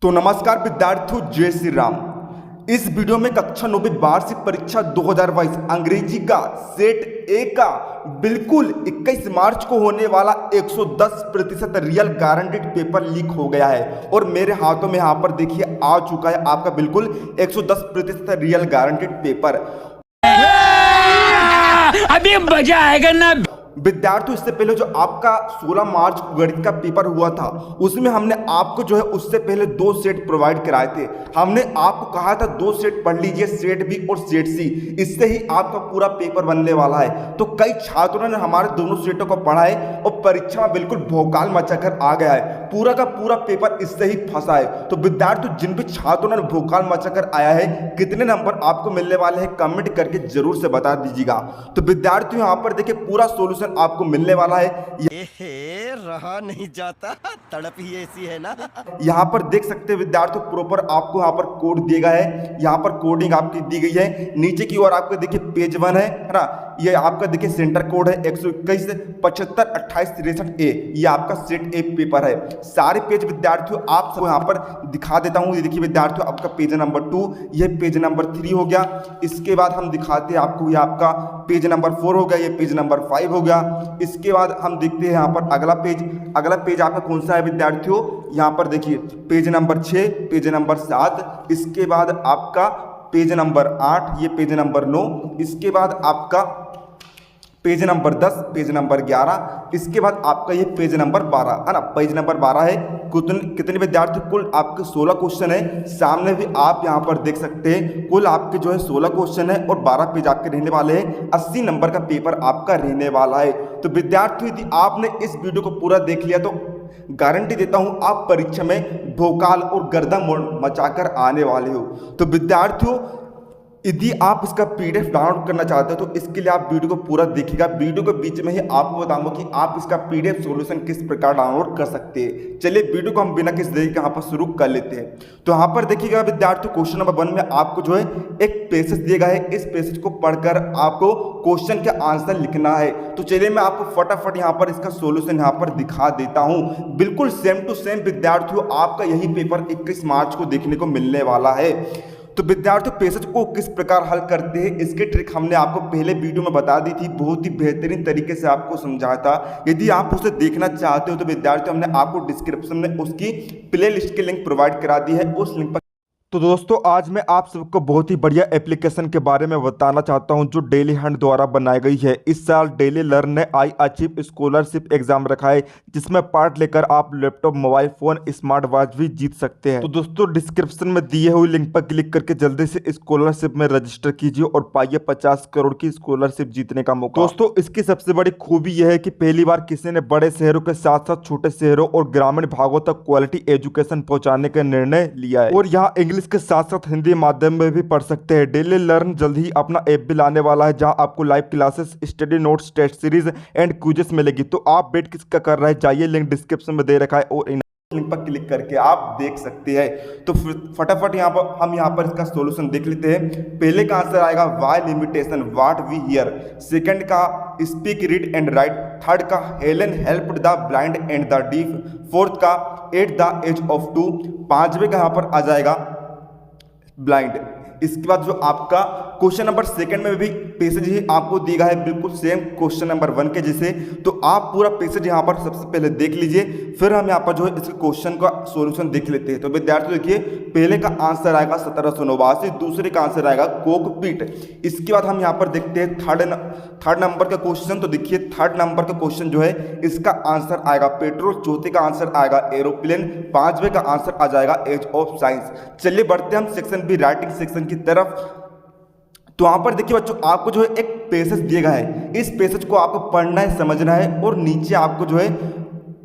तो नमस्कार विद्यार्थियों, जय श्री राम। इस वीडियो में कक्षा 9 वार्षिक परीक्षा 2022 अंग्रेजी का सेट ए का बिल्कुल 21 मार्च को होने वाला 110% रियल गारंटेड पेपर लीक हो गया है और मेरे हाथों में यहाँ पर देखिए आ चुका है आपका बिल्कुल 110% रियल गारंटेड पेपर। अभी मजा आएगा ना। विद्यार्थियों, इससे पहले जो आपका 16 मार्च को गणित का पेपर हुआ था उसमें हमने आपको जो है उससे पहले 2 सेट प्रोवाइड कराए थे। हमने आपको कहा था 2 सेट पढ़ लीजिए, सेट बी और सेट सी, इससे ही आपका पूरा पेपर बनने वाला है। तो कई छात्रों ने हमारे दोनों सेटों को पढ़ा है और परीक्षा में बिल्कुल भौकाल मचाकर आ गया है। पूरा का पूरा पेपर इससे ही फंसा है। तो विद्यार्थियों, जिन भी छात्रों ने भौकाल मचाकर आया है, कितने नंबर आपको मिलने वाले हैं कमेंट करके जरूर से बता दीजिएगा। तो विद्यार्थियों, यहाँ पर देखिए पूरा सोल्यूशन आपको मिलने वाला है। रहा नहीं जाता, तड़प ही ऐसी है ना। यहाँ पर देख सकते हैं विद्यार्थियों, प्रॉपर आपको यहाँ पर कोड दिया गया है। यहाँ पर कोडिंग आपकी दी गई है। नीचे की ओर आपको देखिए पेज 1 है ना, ये आपका देखिए सेंटर कोड है 121 75 28 63 ए। ये आपका सेट ए पेपर है। सारे पेज विद्यार्थियों आप सबको यहाँ पर दिखा देता हूँ। ये देखिए विद्यार्थियों, आपका पेज नंबर 2, ये पेज नंबर 3 हो गया। इसके बाद हम दिखाते हैं आपको, ये आपका पेज नंबर 4 हो गया, ये पेज नंबर 5 हो गया। इसके बाद हम देखते हैं यहाँ पर अगला पेज आपका कौन सा है विद्यार्थियों। यहाँ पर देखिए पेज नंबर 6, पेज नंबर 7, इसके बाद आपका पेज नंबर 8, ये पेज नंबर 9, इसके बाद आपका पेज नंबर 10, पेज नंबर 11, इसके बाद आपका ये पेज नंबर 12 है ना। पेज नंबर 12 है। कितने विद्यार्थी, कुल आपके 16 क्वेश्चन है। सामने भी आप यहाँ पर देख सकते हैं, कुल आपके जो है 16 क्वेश्चन है और 12 पेज आपके रहने वाले हैं। 80 नंबर का पेपर आपका रहने वाला है। तो विद्यार्थियों, यदि आपने इस वीडियो को पूरा देख लिया तो गारंटी देता हूं आप परीक्षा में भोकाल और गर्दा मचाकर आने वाले हो। तो विद्यार्थियों, यदि आप इसका पीडीएफ डाउनलोड करना चाहते हो तो इसके लिए आप वीडियो को पूरा देखिएगा। वीडियो के बीच में ही आपको बताऊंगा कि आप इसका पीडीएफ सॉल्यूशन किस प्रकार डाउनलोड कर सकते हैं। चलिए वीडियो को हम बिना किसी देरी के यहाँ पर शुरू कर लेते हैं। तो यहाँ पर देखिएगा विद्यार्थियों, क्वेश्चन नंबर 1 में आपको जो है एक पैसेज दिया गया है। इस पैसेज को पढ़कर आपको क्वेश्चन के आंसर लिखना है। तो चलिए मैं आपको फटाफट यहाँ पर इसका सॉल्यूशन यहाँ पर दिखा देता हूँ। बिल्कुल सेम टू सेम विद्यार्थियों, आपका यही पेपर 21 मार्च को देखने को मिलने वाला है। तो विद्यार्थियों, पैसेज को किस प्रकार हल करते हैं इसके ट्रिक हमने आपको पहले वीडियो में बता दी थी। बहुत ही बेहतरीन तरीके से आपको समझाया था। यदि आप उसे देखना चाहते हो तो विद्यार्थियों, हमने आपको डिस्क्रिप्शन में उसकी प्ले लिस्ट की लिंक प्रोवाइड करा दी है। उस लिंक पर तो दोस्तों, आज मैं आप सबको बहुत ही बढ़िया एप्लीकेशन के बारे में बताना चाहता हूं जो डेली हंट द्वारा बनाई गई है। इस साल डेली लर्न ने आई अचीव स्कॉलरशिप एग्जाम रखा है, जिसमें पार्ट लेकर आप laptop, mobile phone, smart watch भी जीत सकते हैं। तो दोस्तों, डिस्क्रिप्शन में दिए हुए लिंक पर क्लिक करके जल्दी से स्कॉलरशिप में रजिस्टर कीजिए और पाइए 50 करोड़ की स्कॉलरशिप जीतने का मौका। दोस्तों, इसकी सबसे बड़ी खूबी यह है कि पहली बार किसी ने बड़े शहरों के साथ साथ छोटे शहरों और ग्रामीण भागों तक क्वालिटी एजुकेशन पहुंचाने का निर्णय लिया है और यहाँ इंग्लिश के साथ साथ हिंदी माध्यम में भी पढ़ सकते हैं। डेली लर्न जल्द ही अपना ऐप भी लाने वाला है, जहां आपको live classes, study notes, test series and quizzes मिलेगी। तो आप वेट किसका कर रहे हैं, जाइए, लिंक डिस्क्रिप्शन में दे रखा है और लिंक पर क्लिक करके आप देख सकते हैं। तो फटाफट हम यहाँ पर इसका सॉल्यूशन देख लेते हैं। पहले का आंसर आएगा why limitation, what we hear. Second का speak, read and write. Third का Helen helped the blind and the deaf. Fourth का एट द एज ऑफ 2। पांचवें का यहाँ पर आ जाएगा ब्लाइंड। इसके बाद जो आपका क्वेश्चन नंबर 2 में भी पैसेज ही आपको दिया है, बिल्कुल सेम क्वेश्चन नंबर 1 के जैसे। तो आप पूरा पैसेज यहाँ पर सबसे पहले देख लीजिए, फिर हम यहाँ पर जो है इसके क्वेश्चन का सॉल्यूशन देख लेते हैं। तो विद्यार्थियों देखिए, पहले का आंसर आएगा 1789, दूसरे का आंसर आएगा कोकपीट। इसके बाद हम यहाँ पर देखते हैं थर्ड नंबर का क्वेश्चन। तो देखिए थर्ड नंबर का क्वेश्चन जो है इसका आंसर आएगा पेट्रोल। चौथे का आंसर आएगा एरोप्लेन। पांचवें का आंसर आ जाएगा एज ऑफ साइंस। चलिए बढ़ते हैं हम सेक्शन बी, राइटिंग सेक्शन की तरफ। तो वहां पर देखिए बच्चों, आपको जो है एक पैसेज दिया गया है। इस पैसेज को आपको पढ़ना है, समझना है और नीचे आपको जो है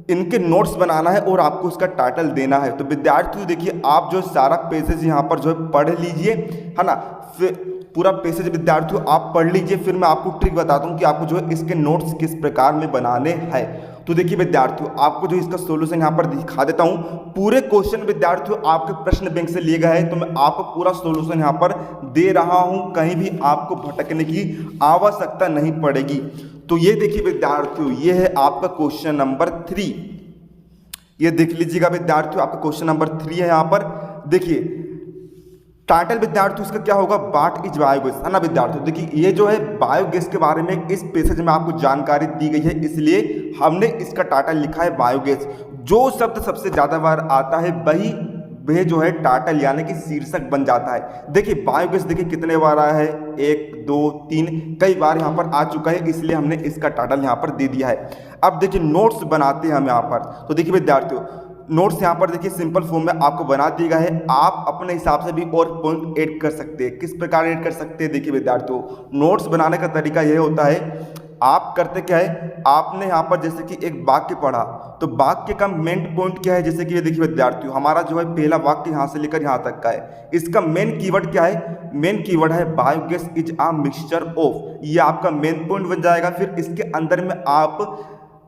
इनके नोट्स बनाना है और आपको उसका टाइटल देना है। तो विद्यार्थियों देखिए, आप जो सारा पैसेज यहाँ पर जो है पढ़ लीजिए, है ना। फिर पूरा पैसेज विद्यार्थियों आप पढ़ लीजिए, फिर मैं आपको ट्रिक बताता हूँ कि आपको जो है इसके नोट्स किस प्रकार में बनाने हैं। तो देखिए विद्यार्थियों, आपको जो इसका सॉल्यूशन यहाँ पर दिखा देता हूँ। पूरे क्वेश्चन विद्यार्थियों आपके प्रश्न बैंक से लिए गए हैं, तो मैं आपको पूरा सॉल्यूशन यहाँ पर दे रहा हूँ, कहीं भी आपको भटकने की आवश्यकता नहीं पड़ेगी। तो ये देखिए विद्यार्थियों, ये है आपका क्वेश्चन नंबर 3। ये देख लीजिएगा विद्यार्थियों, आपका क्वेश्चन नंबर 3 है। यहाँ पर देखिए टाइटल विद्यार्थियों इसका क्या होगा, व्हाट इज बायोगैस, है ना विद्यार्थियों। देखिए ये जो है बायोगैस के बारे में इस पैसेज में आपको जानकारी दी गई है, इसलिए हमने इसका टाइटल लिखा है बायोगैस। जो शब्द सबसे ज़्यादा बार आता है वह जो है टाइटल यानी कि शीर्षक बन जाता है। देखिए बायोगैस देखिए कितने बार आया है, 1 2 3 कई बार यहाँ पर आ चुका है, इसलिए हमने इसका टाइटल यहाँ पर दे दिया है। अब देखिए नोट्स बनाते हैं हम यहाँ पर। तो देखिए विद्यार्थियों नोट्स यहाँ पर देखिए सिंपल फॉर्म में आपको बना दिया गया है, आप अपने हिसाब से भी और पॉइंट ऐड कर सकते हैं। किस प्रकार ऐड कर सकते हैं, देखिए विद्यार्थियों नोट्स बनाने का तरीका यह होता है, आप करते क्या है, आपने यहाँ पर जैसे कि एक वाक्य पढ़ा तो वाक्य का मेन पॉइंट क्या है, जैसे कि ये देखिए विद्यार्थियों हमारा जो है पहला वाक्य यहाँ से लेकर यहाँ तक का है, इसका मेन कीवर्ड क्या है, मेन कीवर्ड है biogas is a mixture of, ये आपका मेन पॉइंट बन जाएगा। फिर इसके अंदर में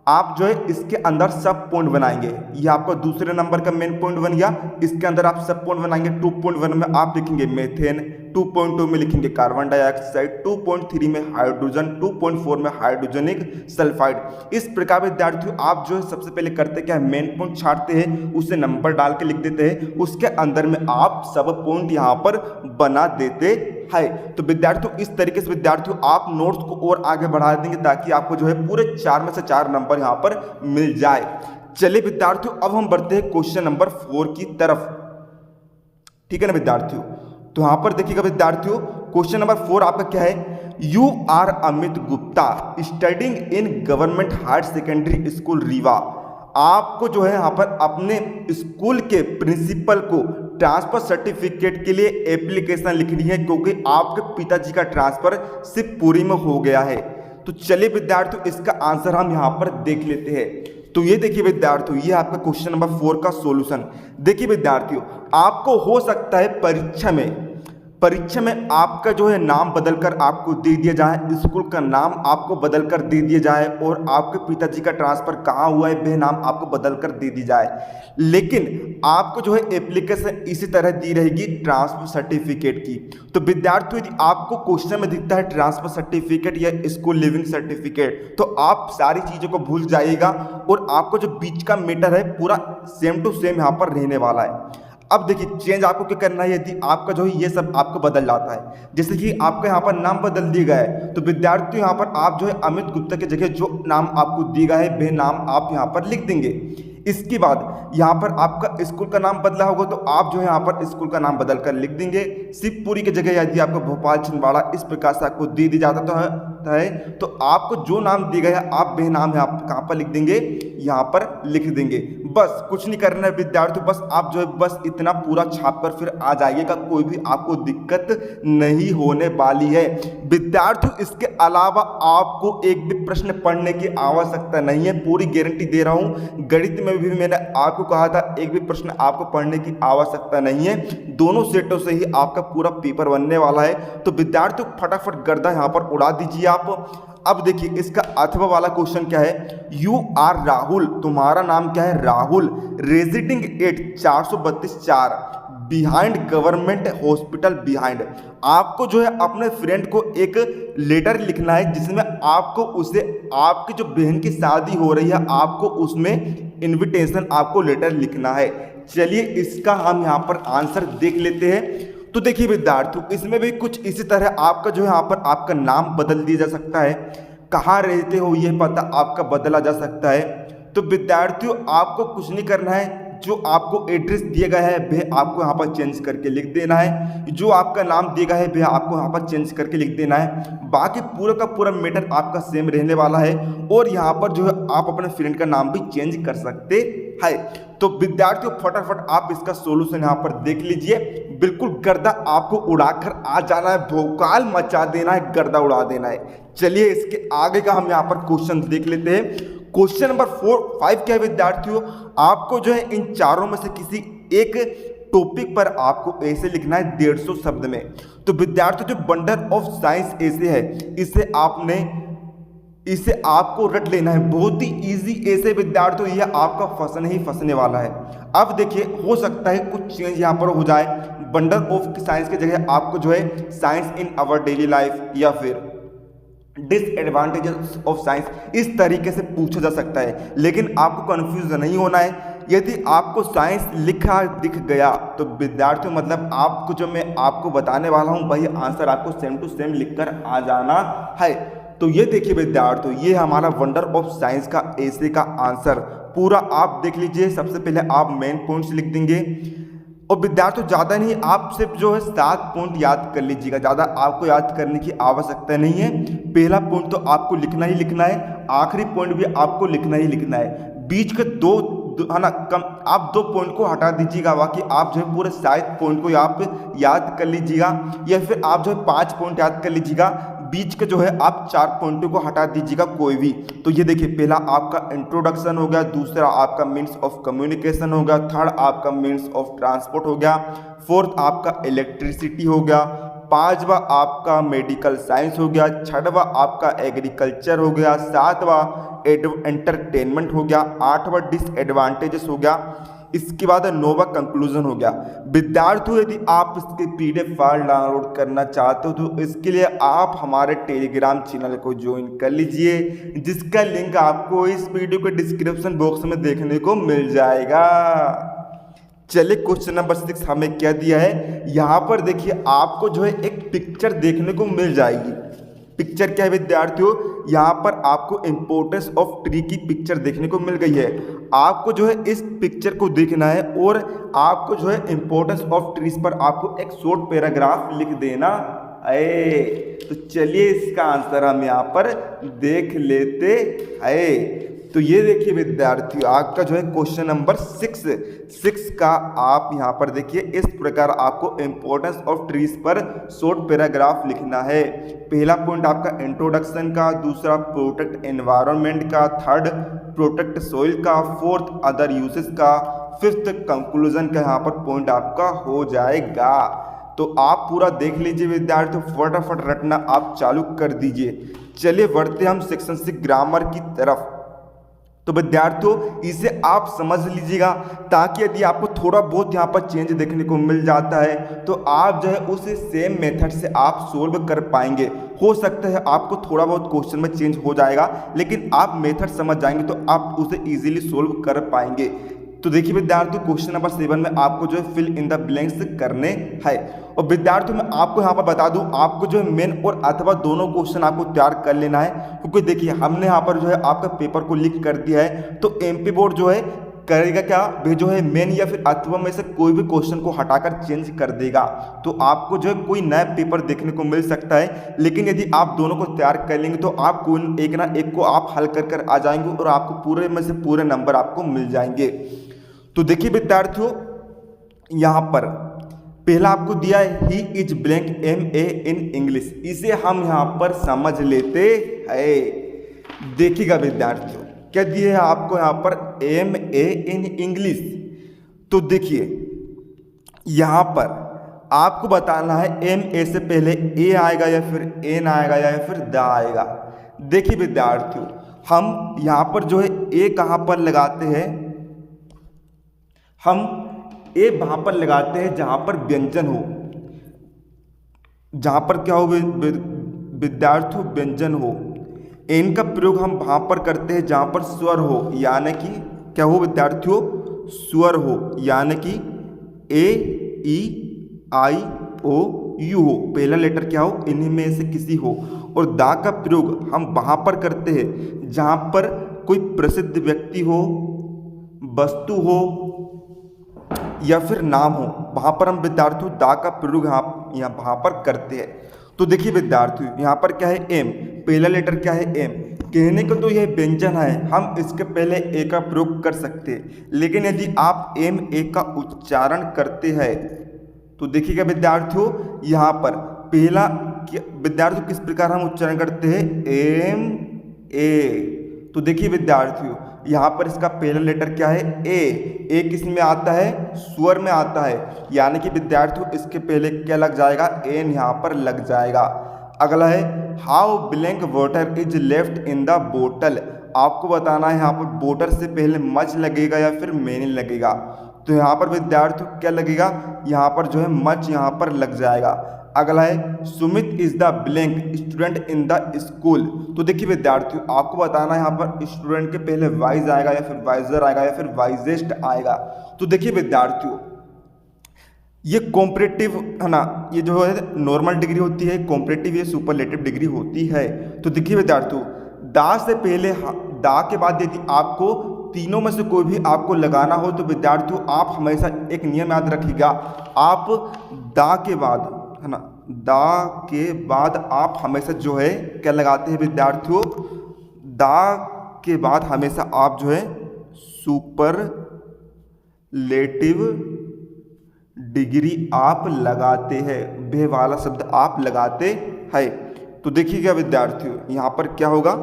आप जो है इसके अंदर सब पॉइंट बनाएंगे, ये आपका दूसरे नंबर का मेन पॉइंट बन गया। इसके अंदर आप सब पॉइंट बनाएंगे। 2.1 में आप लिखेंगे मेथेन, 2.2 में लिखेंगे कार्बन डाइऑक्साइड, 2.3 में हाइड्रोजन, 2.4 में हाइड्रोजनिक सल्फाइड। इस प्रकार विद्यार्थियों आप जो है सबसे पहले करते क्या है, मेन पॉइंट छाटते हैं, उसे नंबर डाल के लिख देते हैं, उसके अंदर में आप सब पॉइंट यहाँ पर बना देते हैं। तो विद्यार्थियों इस तरीके से विद्यार्थियों आप नोट्स को और आगे बढ़ा देंगे ताकि आपको जो है पूरे 4 में से 4 नंबर यहाँ पर मिल जाए। चलिए विद्यार्थियों अब हम बढ़ते हैं क्वेश्चन नंबर 4 की तरफ, ठीक है ना विद्यार्थियों। तो यहाँ पर देखिएगा विद्यार्थियों क्वेश्चन नंबर 4 आपका क्या है, you are Amit Gupta studying in government higher secondary school Rewa. आपको जो है यहाँ पर अपने स्कूल के प्रिंसिपल को ट्रांसफर सर्टिफिकेट के लिए एप्लीकेशन लिखनी है, क्योंकि आपके पिताजी का ट्रांसफर शिवपुरी में हो गया है। तो चलिए विद्यार्थियों इसका आंसर हम यहाँ पर देख लेते हैं। तो ये देखिए विद्यार्थियों ये आपका क्वेश्चन नंबर 4 का सॉल्यूशन। देखिए विद्यार्थियों आपको हो सकता है परीक्षा में आपका जो है नाम बदलकर आपको दे दिया जाए, स्कूल का नाम आपको बदलकर दे दिया जाए और आपके पिताजी का ट्रांसफर कहाँ हुआ है वह नाम आपको बदलकर दे दी जाए, लेकिन आपको जो है एप्लीकेशन इसी तरह दी रहेगी ट्रांसफर सर्टिफिकेट की। तो विद्यार्थियों यदि आपको क्वेश्चन में दिखता है ट्रांसफर सर्टिफिकेट या स्कूल लिविंग सर्टिफिकेट, तो आप सारी चीज़ों को भूल जाइएगा और आपको जो बीच का मैटर है पूरा सेम टू सेम यहाँ पर रहने वाला है। अब देखिए चेंज आपको क्या करना है, यदि आपका जो है ये सब आपको बदल जाता है, जैसे कि आपका यहाँ पर नाम बदल दिया गया है, तो विद्यार्थियों यहाँ पर आप जो है अमित गुप्ता की जगह जो नाम आपको दिया गया है वह नाम आप यहाँ पर लिख देंगे। इसके बाद यहाँ पर आपका स्कूल का नाम बदला होगा तो आप जो है यहाँ पर स्कूल का नाम बदल कर लिख देंगे। शिवपुरी की जगह यदि आपको भोपाल छिंदवाड़ा इस प्रकार से आपको दे दी जाता है तो आपको जो नाम दिया गया है आप वह नाम यहाँ कहाँ पर लिख देंगे, यहाँ पर लिख देंगे। बस कुछ नहीं करना है विद्यार्थियों, बस आप जो है बस इतना पूरा छाप कर फिर आ जाइएगा, कोई भी आपको दिक्कत नहीं होने वाली है। विद्यार्थियों इसके अलावा आपको एक भी प्रश्न पढ़ने की आवश्यकता नहीं है, पूरी गारंटी दे रहा हूँ। गणित में भी मैंने आपको कहा था एक भी प्रश्न आपको पढ़ने की आवश्यकता नहीं है, दोनों सेटों से ही आपका पूरा पेपर बनने वाला है। तो विद्यार्थियों फटाफट गर्दा यहाँ पर उड़ा दीजिए आप। अब देखिए इसका अथवा वाला क्वेश्चन क्या है, यू आर राहुल, तुम्हारा नाम क्या है Rahul, residing at 432-4 behind government hospital behind. आपको जो है अपने फ्रेंड को एक लेटर लिखना है जिसमें आपको उसे आपकी जो बहन की शादी हो रही है आपको उसमें इनविटेशन आपको लेटर लिखना है। चलिए इसका हम यहाँ पर आंसर देख लेते हैं। तो देखिए विद्यार्थियों इसमें भी कुछ इसी तरह आपका जो है यहाँ पर आपका नाम बदल दिया जा सकता है, कहाँ रहते हो यह पता आपका बदला जा सकता है। तो विद्यार्थियों आपको कुछ नहीं करना है, जो आपको एड्रेस दिया गया है वह आपको यहाँ पर चेंज करके लिख देना है, जो आपका नाम दिया गया है वह आपको यहाँ पर चेंज करके लिख देना है। बाकी पूरा का पूरा मैटर आपका सेम रहने वाला है और यहाँ पर जो है आप अपने फ्रेंड का नाम भी चेंज कर सकते हैं। तो विद्यार्थियों फटाफट आप इसका सॉल्यूशन यहाँ पर देख लीजिए, बिल्कुल गर्दा आपको उड़ाकर आ जाना है, भौकाल मचा देना है, गर्दा उड़ा देना है। चलिए इसके आगे का हम यहाँ पर क्वेश्चन देख लेते हैं। क्वेश्चन नंबर 5 क्या है विद्यार्थियों, आपको जो है इन चारों में से किसी एक टॉपिक पर आपको ऐसे लिखना है 150 शब्द में। तो विद्यार्थियों जो बंडल ऑफ साइंस ऐसे है इसे आपको रट लेना है, बहुत ही इजी ऐसे विद्यार्थियों, यह आपका फंसने ही फंसने वाला है। अब देखिए हो सकता है कुछ चेंज यहाँ पर हो जाए, बंडल ऑफ साइंस की जगह आपको जो है science in our daily life या फिर डिसएडवांटेजेस ऑफ साइंस इस तरीके से पूछा जा सकता है, लेकिन आपको कंफ्यूज नहीं होना है। यदि आपको साइंस लिखा दिख गया तो विद्यार्थियों मतलब आपको जो मैं आपको बताने वाला हूं वही आंसर आपको सेम टू सेम लिखकर आ जाना है। तो ये देखिए विद्यार्थियों, ये हमारा वंडर ऑफ साइंस का ऐसे का आंसर पूरा आप देख लीजिए। सबसे पहले आप मेन पॉइंट्स लिख देंगे और विद्यार्थियों ज़्यादा नहीं, आप सिर्फ जो है 7 पॉइंट याद कर लीजिएगा, ज़्यादा आपको याद करने की आवश्यकता नहीं है। पहला पॉइंट तो आपको लिखना ही लिखना है, आखिरी पॉइंट भी आपको लिखना ही लिखना है। बीच के दो है ना कम, आप 2 पॉइंट को हटा दीजिएगा, बाकी आप जो है पूरे 7 पॉइंट को आप याद कर लीजिएगा, या फिर आप जो है 5 पॉइंट याद कर लीजिएगा। बीच के जो है आप 4 पॉइंटों को हटा दीजिएगा कोई भी। तो ये देखिए, पहला आपका इंट्रोडक्शन हो गया, दूसरा आपका मीन्स ऑफ कम्युनिकेशन हो गया, थर्ड आपका मीन्स ऑफ ट्रांसपोर्ट हो गया, फोर्थ आपका इलेक्ट्रिसिटी हो गया, पांचवा आपका मेडिकल साइंस हो गया, छठवा आपका एग्रीकल्चर हो गया, सातवां एंटरटेनमेंट हो गया, आठवां डिसएडवांटेजेस हो गया, इसके बाद नोवा कंक्लूजन हो गया। विद्यार्थियों यदि आप इसके PDF फाइल डाउनलोड करना चाहते हो तो इसके लिए आप हमारे टेलीग्राम चैनल को ज्वाइन कर लीजिए, जिसका लिंक आपको इस वीडियो के डिस्क्रिप्शन बॉक्स में देखने को मिल जाएगा। चलिए क्वेश्चन नंबर 6 हमें क्या दिया है, यहाँ पर देखिए आपको जो है एक पिक्चर देखने को मिल जाएगी। पिक्चर क्या है विद्यार्थियों, यहाँ पर आपको इंपॉर्टेंस ऑफ ट्री की पिक्चर देखने को मिल गई है। आपको जो है इस पिक्चर को देखना है और आपको जो है इंपॉर्टेंस ऑफ ट्रीज पर आपको एक शॉर्ट पैराग्राफ लिख देना है। तो चलिए इसका आंसर हम यहाँ पर देख लेते हैं। तो ये देखिए विद्यार्थियों, आपका जो है क्वेश्चन नंबर 6 का आप यहाँ पर देखिए इस प्रकार आपको इंपॉर्टेंस ऑफ ट्रीज पर शॉर्ट पैराग्राफ लिखना है। पहला पॉइंट आपका इंट्रोडक्शन का, दूसरा प्रोटेक्ट एनवायरनमेंट का, थर्ड प्रोटेक्ट सॉइल का, फोर्थ अदर यूसेस का, फिफ्थ कंक्लूजन का यहाँ पर पॉइंट आपका हो जाएगा। तो आप पूरा देख लीजिए विद्यार्थियों, फटाफट रटना आप चालू कर दीजिए। चलिए बढ़ते हम सेक्शन 6 ग्रामर की तरफ। तो विद्यार्थियों इसे आप समझ लीजिएगा, ताकि यदि आपको थोड़ा बहुत यहाँ पर चेंज देखने को मिल जाता है तो आप जो है उस सेम मेथड से आप सोल्व कर पाएंगे। हो सकता है आपको थोड़ा बहुत क्वेश्चन में चेंज हो जाएगा, लेकिन आप मेथड समझ जाएंगे तो आप उसे इजीली सोल्व कर पाएंगे। तो देखिए विद्यार्थियों, क्वेश्चन नंबर 7 में आपको जो है फिल इन द ब्लैंक्स करने हैं। और विद्यार्थियों मैं आपको यहाँ पर बता दूं, आपको जो है मेन और अथवा दोनों क्वेश्चन आपको तैयार कर लेना है, क्योंकि देखिए हमने यहाँ पर जो है आपका पेपर को लीक कर दिया है। तो MP बोर्ड जो है करेगा क्या, वे जो है मेन या फिर अथवा में से कोई भी क्वेश्चन को हटाकर चेंज कर देगा। तो आपको जो है कोई नया पेपर देखने को मिल सकता है, लेकिन यदि आप दोनों को तैयार कर लेंगे तो आप कोई एक ना एक को आप हल कर आ जाएंगे और आपको पूरे में से पूरे नंबर आपको मिल जाएंगे। तो देखिए विद्यार्थियों, यहाँ पर पहला आपको दिया है he is blank MA in English, इसे हम यहाँ पर समझ लेते हैं। देखिएगा विद्यार्थियों क्या दिया है आपको यहाँ पर MA इन इंग्लिश। तो देखिए यहाँ पर आपको बताना है MA से पहले A आएगा या फिर N आएगा या फिर द आएगा। देखिए विद्यार्थियों, हम यहाँ पर जो है A कहाँ पर लगाते हैं, हम ए वहां पर लगाते हैं जहां पर व्यंजन हो, जहां पर क्या हो विद्यार्थियों व्यंजन हो। एन का प्रयोग हम वहां पर करते हैं जहां पर स्वर हो, यानी कि क्या हो विद्यार्थियों, स्वर हो, यानी कि A E I O U हो, पहला लेटर क्या हो, इन्हीं में से किसी हो। और दा का प्रयोग हम वहां पर करते हैं जहां पर कोई प्रसिद्ध व्यक्ति हो, वस्तु हो या फिर नाम हो, वहां पर हम विद्यार्थियों दा का प्रयोग यहाँ वहां पर करते हैं। तो देखिए विद्यार्थियों यहाँ पर क्या है M, पहला लेटर क्या है M। कहने को तो यह व्यंजन है, हम इसके पहले A का प्रयोग कर सकते हैं, लेकिन यदि आप MA का उच्चारण करते हैं तो देखिएगा विद्यार्थियों यहाँ पर पहला विद्यार्थियों किस प्रकार हम उच्चारण करते हैं MA। तो देखिए विद्यार्थियों यहाँ पर इसका पहला लेटर क्या है ए किस में आता है, स्वर में आता है, यानी कि विद्यार्थियों इसके पहले क्या लग जाएगा, एन यहाँ पर लग जाएगा। अगला है how blank water is left in the बोतल। आपको बताना है यहाँ पर बोतल से पहले मच लगेगा या फिर मेनी लगेगा। तो यहाँ पर विद्यार्थियों क्या लगेगा, यहाँ पर जो है मच यहाँ पर लग जाएगा। अगला है Sumit is the blank student in the school. तो देखिए विद्यार्थियों आपको बताना है यहाँ पर स्टूडेंट के पहले वाइज आएगा या फिर वाइजर आएगा या फिर वाइजेस्ट आएगा। तो देखिए विद्यार्थियों ये कॉम्परेटिव है ना, ये जो है नॉर्मल डिग्री होती है, कॉम्परेटिव ये सुपरलेटिव डिग्री होती है। तो देखिए विद्यार्थियों दा से पहले दा के बाद यदि आपको तीनों में से कोई भी आपको लगाना हो तो विद्यार्थियों आप हमेशा एक नियम याद रखिएगा, आप दा के बाद है ना, दा के बाद आप हमेशा जो है क्या लगाते हैं विद्यार्थियों, दा के बाद हमेशा आप जो है सुपरलेटिव डिग्री आप लगाते हैं, बे वाला शब्द आप लगाते हैं। तो देखिएगा विद्यार्थियों यहाँ पर क्या होगा,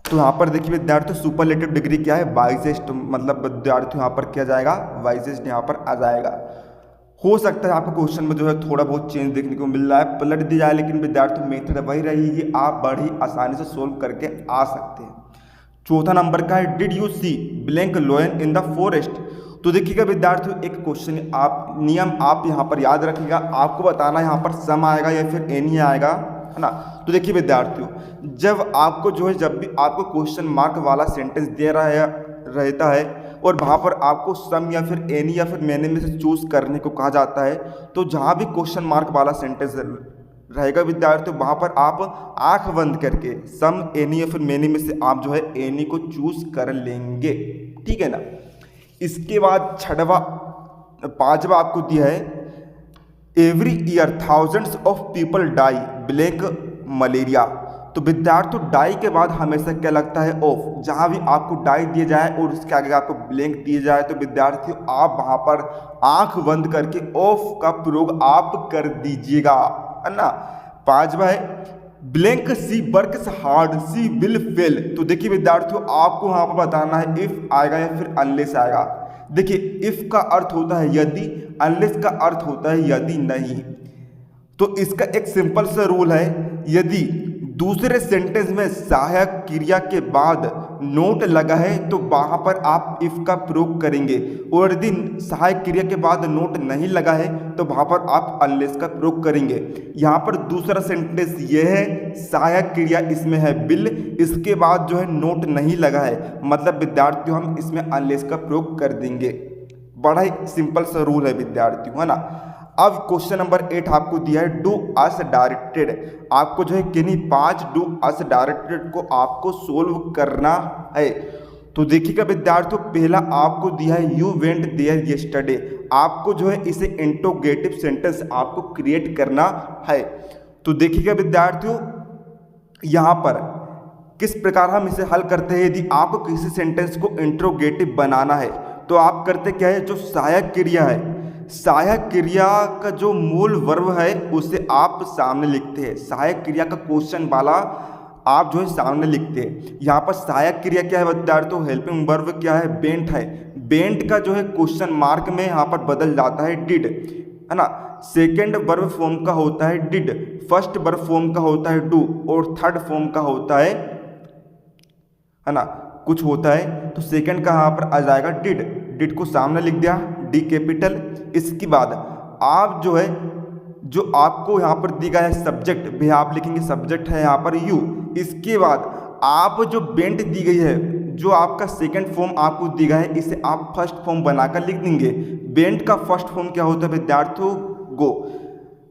तो यहाँ पर देखिए विद्यार्थियों सुपरलेटिव डिग्री क्या है, वाइजेस्ट, मतलब विद्यार्थियों यहाँ पर क्या जाएगा, वाइजेस्ट यहाँ पर आ जाएगा। हो सकता है आपको क्वेश्चन में जो है थोड़ा बहुत चेंज देखने को मिल रहा है, पलट दिया जाए, लेकिन विद्यार्थियों मेथड वही रहेगी, आप बड़ी आसानी से सोल्व करके आ सकते हैं। चौथा नंबर का है did you see blank lion in the forest. तो देखिएगा विद्यार्थियों एक क्वेश्चन आप नियम आप यहाँ पर याद रखिएगा, आपको बताना यहाँ पर सम आएगा या फिर एनी आएगा, है ना। तो देखिए विद्यार्थियों जब आपको जो है, जब भी आपको क्वेश्चन मार्क वाला सेंटेंस दे रहा है रहता है और वहाँ पर आपको सम या फिर एनी या फिर मैंने में से चूज करने को कहा जाता है, तो जहाँ भी क्वेश्चन मार्क वाला सेंटेंस रहेगा विद्यार्थियों वहाँ पर आप आंख बंद करके सम एनी या फिर मैनी में से आप जो है एनी को चूज कर लेंगे, ठीक है ना। इसके बाद छठवा पांचवा आपको दिया है every year thousands of people die blank malaria. तो विद्यार्थियों डाई के बाद हमेशा क्या लगता है, ऑफ। जहां भी आपको डाई दिया जाए और उसके आगे आपको ब्लैंक दिया जाए तो विद्यार्थियों आप वहां पर आंख बंद करके ऑफ का प्रयोग आप कर दीजिएगा, है ना। पांचवा है blank she works hard she will fail. तो देखिए विद्यार्थियों आपको वहां पर बताना है इफ आएगा या फिर अनलेस आएगा। देखिए इफ का अर्थ होता है यदि, अनलेस का अर्थ होता है यदि नहीं। तो इसका एक सिंपल सा रूल है, यदि दूसरे सेंटेंस में सहायक क्रिया के बाद नोट लगा है तो वहां पर आप इफ का प्रयोग करेंगे, और यदि सहायक क्रिया के बाद नोट नहीं लगा है तो वहां पर आप अनलेस का प्रयोग करेंगे। यहाँ पर दूसरा सेंटेंस ये है, सहायक क्रिया इसमें है बिल, इसके बाद जो है नोट नहीं लगा है, मतलब विद्यार्थियों हम इसमें अनलेस का प्रयोग कर देंगे। बड़ा ही सिंपल सा रूल है विद्यार्थियों, है ना। अब क्वेश्चन नंबर 8 आपको दिया है डू अस डायरेक्टेड। आपको जो है किन्हीं 5 डू अस डायरेक्टेड को आपको सोल्व करना है। तो देखिएगा विद्यार्थियों पहला आपको दिया है यू वेंट देयर यस्टरडे। आपको जो है इसे इंट्रोगेटिव सेंटेंस आपको क्रिएट करना है। तो देखिएगा विद्यार्थियों यहाँ पर किस प्रकार हम इसे हल करते हैं। यदि आपको किसी सेंटेंस को इंट्रोगेटिव बनाना है तो आप करते क्या है, जो सहायक क्रिया है, सहायक क्रिया का जो मूल वर्ब है उसे आप सामने लिखते हैं। सहायक क्रिया का क्वेश्चन वाला आप जो है सामने लिखते हैं। यहाँ पर सहायक क्रिया क्या है विद्यार्थियों, हेल्पिंग वर्ब क्या है, बेंट है। बेंट का जो है क्वेश्चन मार्क में यहाँ पर बदल जाता है डिड, है ना। सेकेंड वर्ब फॉर्म का होता है डिड, फर्स्ट वर्ब फॉर्म का होता है डू, और थर्ड फॉर्म का होता है ना, कुछ होता है। तो सेकेंड का यहाँ पर आ जाएगा डिड, डिड को सामने लिख दिया डी कैपिटल। इसके बाद आप जो है, जो आपको यहाँ पर दी गया है सब्जेक्ट भी आप लिखेंगे, सब्जेक्ट है यहाँ पर यू। इसके बाद आप जो बेंट दी गई है, जो आपका सेकंड फॉर्म आपको दी गया है, इसे आप फर्स्ट फॉर्म बनाकर लिख देंगे। बेंट का फर्स्ट फॉर्म क्या होता है विद्यार्थियों, गो।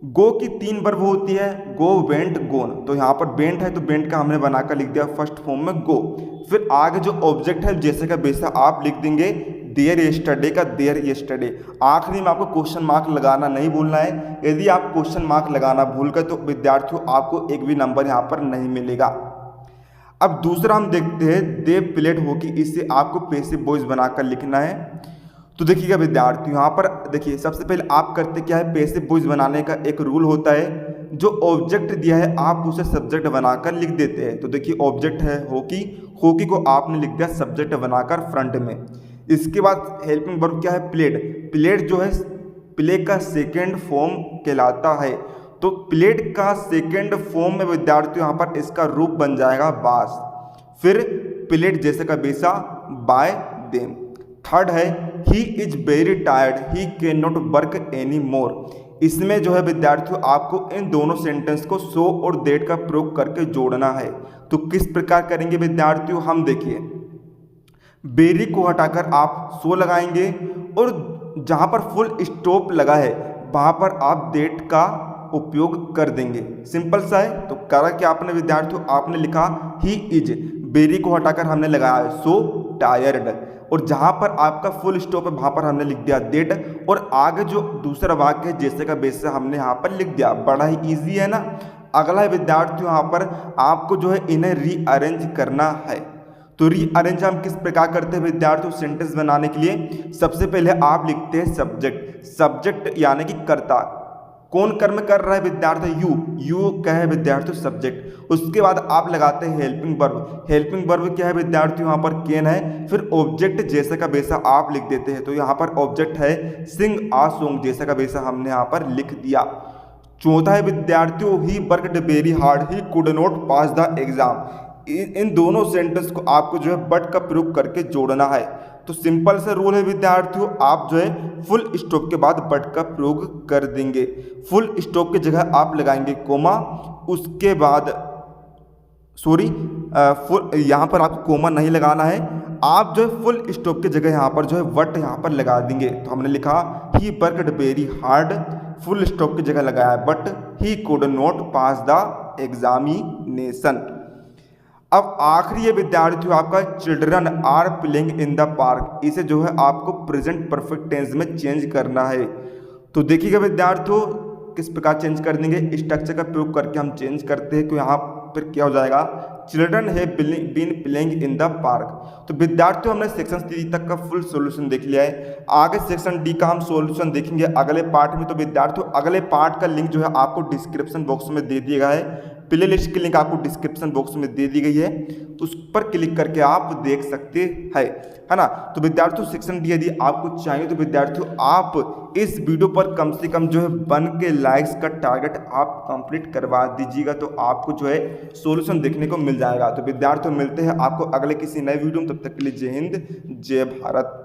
गो की 3 वर्ब होती है, गो वेंट गोन। तो यहाँ पर बेंट है तो बेंट का हमने बनाकर लिख दिया फर्स्ट फॉर्म में गो। फिर आगे जो ऑब्जेक्ट है जैसे का वैसा आप लिख देंगे देयर यस्टरडे का देयर यस्टरडे। आखिरी में आपको क्वेश्चन मार्क लगाना नहीं भूलना है। यदि आप क्वेश्चन मार्क लगाना भूल गए तो विद्यार्थियों आपको एक भी नंबर यहाँ पर नहीं मिलेगा। अब दूसरा हम देखते हैं दे प्लेड होकी, इसे आपको पैसिव वॉइस बनाकर लिखना है। तो देखिएगा विद्यार्थियों यहाँ पर देखिए सबसे पहले आप करते क्या है, पैसिव वॉइस बनाने का एक रूल होता है, जो ऑब्जेक्ट दिया है आप उसे सब्जेक्ट बनाकर लिख देते हैं। तो देखिए ऑब्जेक्ट है होकी, होकी को आपने लिख दिया सब्जेक्ट बनाकर फ्रंट में। इसके बाद हेल्पिंग वर्ब क्या है, प्लेड। प्लेड जो है प्ले का सेकेंड फॉर्म कहलाता है। तो प्लेड का सेकेंड फॉर्म में विद्यार्थियों यहाँ पर इसका रूप बन जाएगा बास। फिर प्लेड जैसे का वैसा बाय देम। थर्ड है he is very tired he can not work any more. इसमें जो है विद्यार्थियों आपको इन दोनों सेंटेंस को सो और दैट का प्रयोग करके जोड़ना है। तो किस प्रकार करेंगे विद्यार्थियों, हम देखिए बेरी को हटाकर आप सो लगाएंगे और जहां पर फुल स्टॉप लगा है वहां पर आप दैट का उपयोग कर देंगे। सिंपल सा है। तो करा क्या आपने विद्यार्थियों, आपने लिखा ही इज, बेरी को हटाकर हमने लगाया है सो टायर्ड, और जहां पर आपका फुल स्टॉप है वहां पर हमने लिख दिया दैट, और आगे जो दूसरा वाक्य है जैसे का वैसे हमने यहाँ पर लिख दिया। बड़ा ही इजी है ना। अगला है विद्यार्थियों यहाँ पर आपको जो है इन्हें रीअरेंज करना है। तो रीअरेंज हम किस प्रकार करते हैं विद्यार्थियों, सेंटेंस बनाने के लिए सबसे पहले आप लिखते हैं सब्जेक्ट। सब्जेक्ट यानी कि कर्ता, कौन कर्म कर रहा है विद्यार्थी, यू क्या है विद्यार्थियों सब्जेक्ट। उसके बाद आप लगाते हैं हेल्पिंग वर्ब। हेल्पिंग वर्ब क्या है विद्यार्थियों, यहाँ पर कैन है। फिर ऑब्जेक्ट जैसा का वैसा आप लिख देते हैं। तो यहाँ पर ऑब्जेक्ट है सिंग आ सॉन्ग, जैसा का वैसा हमने यहाँ पर लिख दिया। चौथा है विद्यार्थियों he worked very hard he could not pass the exam. इन दोनों सेंटेंस को आपको जो है बट का प्रयोग करके जोड़ना है। तो सिंपल सा रूल है विद्यार्थियों, आप जो है फुल स्टॉप के बाद बट का प्रयोग कर देंगे। फुल स्टॉप की जगह आप लगाएंगे कोमा, उसके बाद फुल यहाँ पर आपको कोमा नहीं लगाना है, आप जो है फुल स्टॉप की जगह यहाँ पर जो है वट यहाँ पर लगा देंगे। तो हमने लिखा he worked very hard, full stop की जगह लगाया है but he could not pass the examination. अब आखिरी है विद्यार्थियों आपका children are playing in the park. इसे जो है आपको प्रेजेंट परफेक्ट टेंस में चेंज करना है। तो देखिएगा विद्यार्थियों किस प्रकार चेंज कर देंगे, स्ट्रक्चर का प्रयोग करके हम चेंज करते हैं। तो यहाँ पर क्या हो जाएगा, चिल्ड्रन है been playing in the park. तो विद्यार्थियों हमने सेक्शन 3 तक का फुल सॉल्यूशन देख लिया है। आगे सेक्शन डी का हम सॉल्यूशन देखेंगे अगले पार्ट में। तो विद्यार्थियों अगले पार्ट का लिंक जो है आपको डिस्क्रिप्शन बॉक्स में दे दिया गया है। प्ले लिस्ट की लिंक आपको डिस्क्रिप्शन बॉक्स में दे दी गई है, उस पर क्लिक करके आप देख सकते हैं, है ना। तो विद्यार्थियों सेक्शन डी यदि आपको चाहिए तो विद्यार्थियों आप इस वीडियो पर कम से कम जो है 1 के लाइक्स का टारगेट आप कंप्लीट करवा दीजिएगा, तो आपको जो है सॉल्यूशन देखने को मिल जाएगा। तो विद्यार्थियों मिलते हैं आपको अगले किसी नए वीडियो में, तब तक के लिए जय हिंद जय भारत।